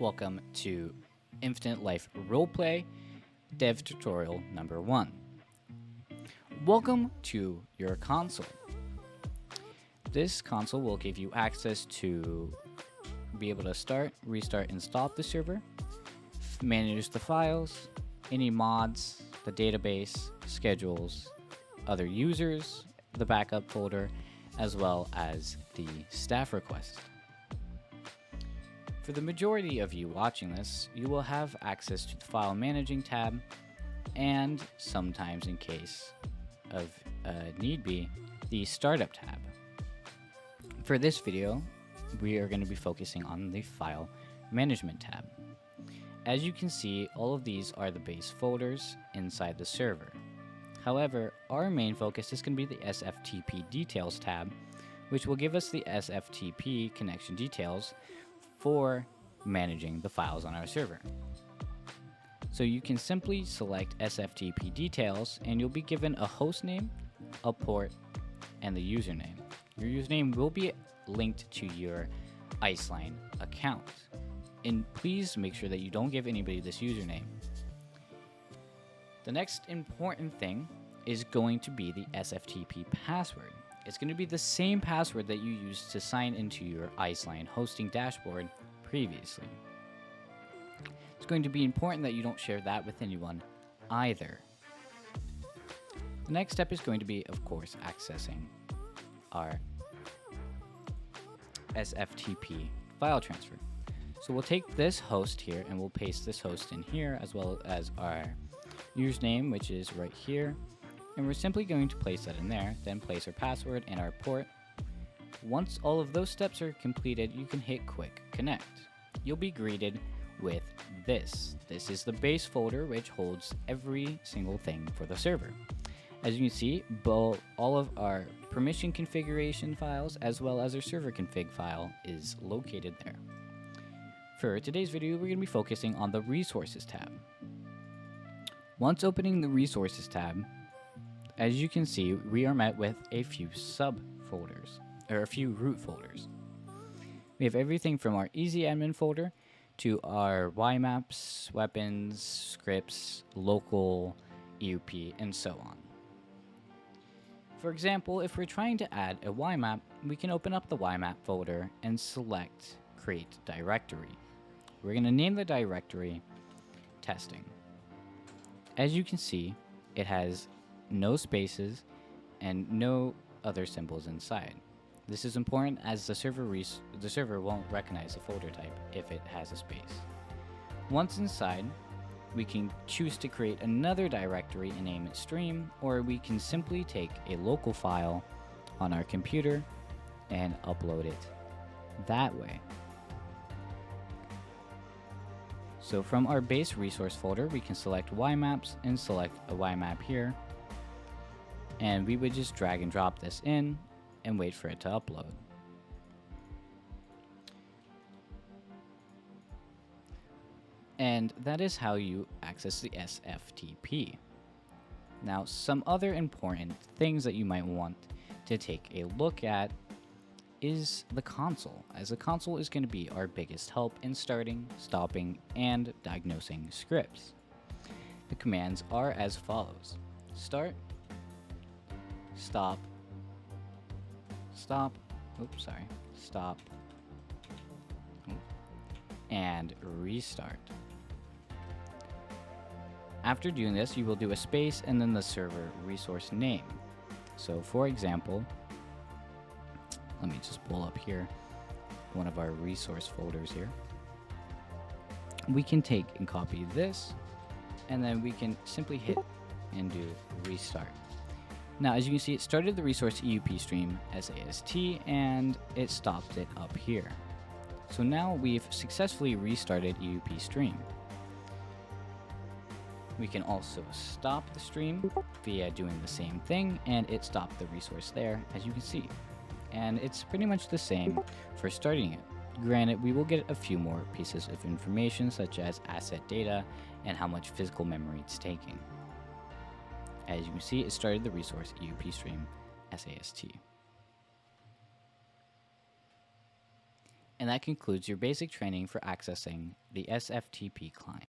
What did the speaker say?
Welcome to Infinite Life Roleplay Dev Tutorial number 1. Welcome to your console. This console will give you access to be able to start, restart, and stop the server, manage the files, any mods, the database, schedules, other users, the backup folder, as well as the staff request. For the majority of you watching this, you will have access to the File Managing tab, and sometimes, in case of need be, the Startup tab. For this video, we are going to be focusing on the File Management tab. As you can see, all of these are the base folders inside the server. However, our main focus is going to be the SFTP Details tab, which will give us the SFTP connection details for managing the files on our server. So you can simply select SFTP Details and you'll be given a host name, a port, and the username. Your username will be linked to your Iceline account. And please make sure that you don't give anybody this username. The next important thing is going to be the SFTP password. It's going to be the same password that you used to sign into your Iceline hosting dashboard previously. It's going to be important that you don't share that with anyone either. The next step is going to be, of course, accessing our SFTP file transfer. So we'll take this host here and we'll paste this host in here, as well as our username, which is right here. And we're simply going to place that in there, then place our password and our port. Once all of those steps are completed, you can hit Quick Connect. You'll be greeted with this. This is the base folder, which holds every single thing for the server. As you can see, all of our permission configuration files, as well as our server config file, is located there. For today's video, we're going to be focusing on the Resources tab. Once opening the Resources tab, as you can see, we are met with a few subfolders, or a few root folders. We have everything from our Easy Admin folder to our YMaps, weapons, scripts, local, EUP, and so on. For example, if we're trying to add a YMap, we can open up the YMap folder and select Create Directory. We're going to name the directory Testing. As you can see, it has no spaces and no other symbols inside. This is important as the server won't recognize the folder type if it has a space. Once inside, we can choose to create another directory and name it Stream, or we can simply take a local file on our computer and upload it that way. So from our base resource folder, we can select YMaps and select a YMap here. And we would just drag and drop this in and wait for it to upload. And that is how you access the SFTP. Now, some other important things that you might want to take a look at is the console, as the console is going to be our biggest help in starting, stopping, and diagnosing scripts. The commands are as follows: start, stop, stop, stop, and restart. After doing this, you will do a space and then the server resource name. So for example, let me just pull up here one of our resource folders here. We can take and copy this, and then we can simply hit and do restart. Now, as you can see, it started the resource EUP stream SAST, and it stopped it up here. So now we've successfully restarted EUP stream. We can also stop the stream via doing the same thing, and it stopped the resource there, as you can see. And it's pretty much the same for starting it. Granted, we will get a few more pieces of information, such as asset data and how much physical memory it's taking. As you can see, it started the resource EUP stream SAST. And that concludes your basic training for accessing the SFTP client.